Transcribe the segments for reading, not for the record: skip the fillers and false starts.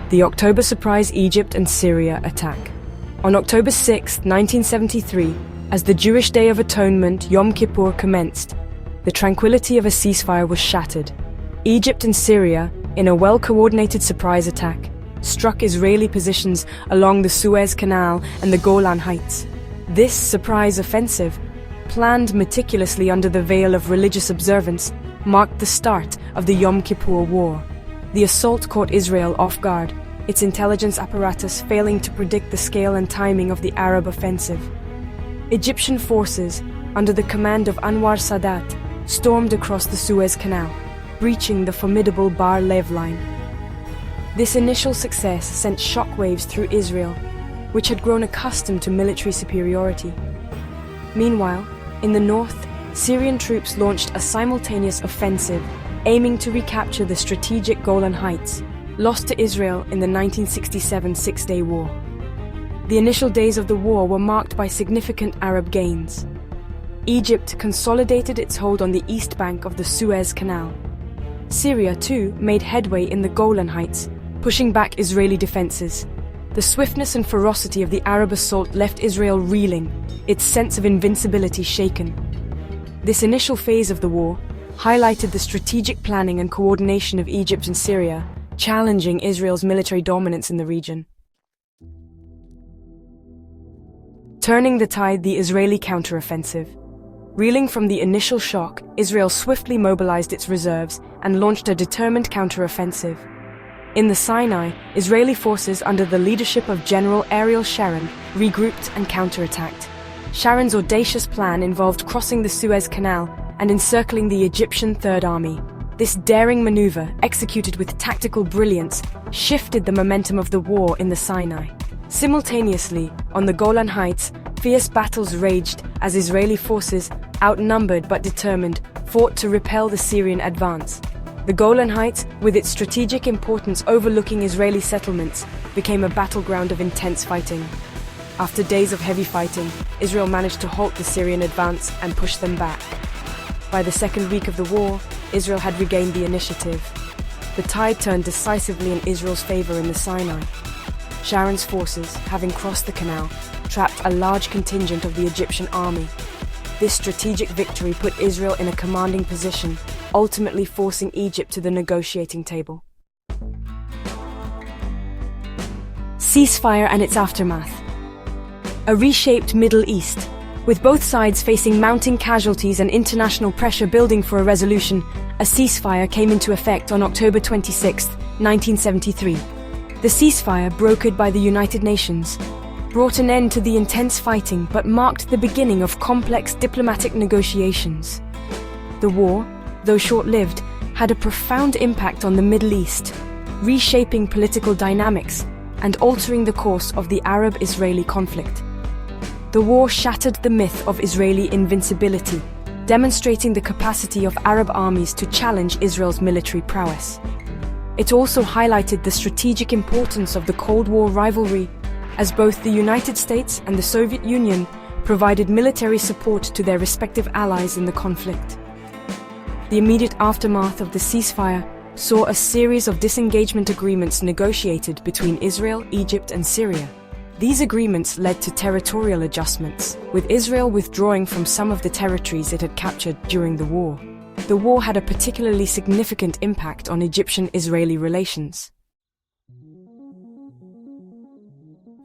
The October Surprise Egypt and Syria Attack. On October 6, 1973, as the Jewish Day of Atonement, Yom Kippur, commenced, the tranquility of a ceasefire was shattered. Egypt and Syria, in a well-coordinated surprise attack, struck Israeli positions along the Suez Canal and the Golan Heights. This surprise offensive, planned meticulously under the veil of religious observance, marked the start of the Yom Kippur War. The assault caught Israel off guard, its intelligence apparatus failing to predict the scale and timing of the Arab offensive. Egyptian forces, under the command of Anwar Sadat, stormed across the Suez Canal, breaching the formidable Bar Lev line. This initial success sent shockwaves through Israel, which had grown accustomed to military superiority. Meanwhile, in the north, Syrian troops launched a simultaneous offensive, aiming to recapture the strategic Golan Heights, lost to Israel in the 1967 Six-Day War. The initial days of the war were marked by significant Arab gains. Egypt consolidated its hold on the east bank of the Suez Canal. Syria, too, made headway in the Golan Heights, pushing back Israeli defenses. The swiftness and ferocity of the Arab assault left Israel reeling, its sense of invincibility shaken. This initial phase of the war highlighted the strategic planning and coordination of Egypt and Syria, challenging Israel's military dominance in the region. Turning the tide, the Israeli counteroffensive. Reeling from the initial shock, Israel swiftly mobilized its reserves and launched a determined counteroffensive. In the Sinai, Israeli forces under the leadership of General Ariel Sharon regrouped and counterattacked. Sharon's audacious plan involved crossing the Suez Canal and encircling the Egyptian Third Army. This daring maneuver, executed with tactical brilliance, shifted the momentum of the war in the Sinai. Simultaneously, on the Golan Heights, fierce battles raged as Israeli forces, outnumbered but determined, fought to repel the Syrian advance. The Golan Heights, with its strategic importance overlooking Israeli settlements, became a battleground of intense fighting. After days of heavy fighting, Israel managed to halt the Syrian advance and push them back. By the second week of the war, Israel had regained the initiative. The tide turned decisively in Israel's favor in the Sinai. Sharon's forces, having crossed the canal, trapped a large contingent of the Egyptian army. This strategic victory put Israel in a commanding position, ultimately forcing Egypt to the negotiating table. Ceasefire and its aftermath. A reshaped Middle East. With both sides facing mounting casualties and international pressure building for a resolution, a ceasefire came into effect on October 26, 1973. The ceasefire, brokered by the United Nations, brought an end to the intense fighting but marked the beginning of complex diplomatic negotiations. The war, though short-lived, had a profound impact on the Middle East, reshaping political dynamics and altering the course of the Arab-Israeli conflict. The war shattered the myth of Israeli invincibility, demonstrating the capacity of Arab armies to challenge Israel's military prowess. It also highlighted the strategic importance of the Cold War rivalry, as both the United States and the Soviet Union provided military support to their respective allies in the conflict. The immediate aftermath of the ceasefire saw a series of disengagement agreements negotiated between Israel, Egypt, and Syria. These agreements led to territorial adjustments, with Israel withdrawing from some of the territories it had captured during the war. The war had a particularly significant impact on Egyptian-Israeli relations.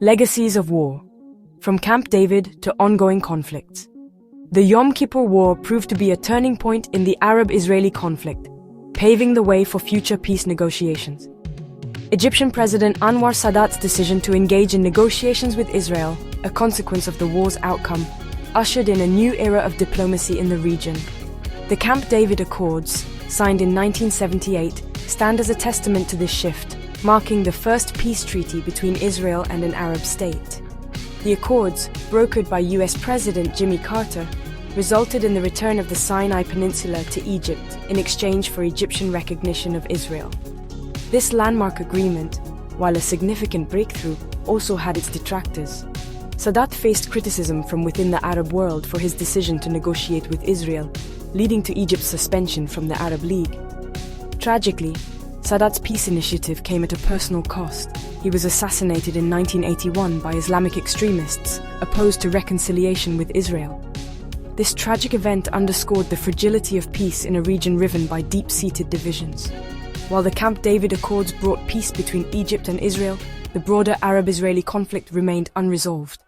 Legacies of war. From Camp David to ongoing conflicts. The Yom Kippur War proved to be a turning point in the Arab-Israeli conflict, paving the way for future peace negotiations. Egyptian President Anwar Sadat's decision to engage in negotiations with Israel, a consequence of the war's outcome, ushered in a new era of diplomacy in the region. The Camp David Accords, signed in 1978, stand as a testament to this shift, marking the first peace treaty between Israel and an Arab state. The accords, brokered by US President Jimmy Carter, resulted in the return of the Sinai Peninsula to Egypt in exchange for Egyptian recognition of Israel. This landmark agreement, while a significant breakthrough, also had its detractors. Sadat faced criticism from within the Arab world for his decision to negotiate with Israel, leading to Egypt's suspension from the Arab League. Tragically, Sadat's peace initiative came at a personal cost. He was assassinated in 1981 by Islamic extremists opposed to reconciliation with Israel. This tragic event underscored the fragility of peace in a region riven by deep-seated divisions. While the Camp David Accords brought peace between Egypt and Israel, the broader Arab-Israeli conflict remained unresolved.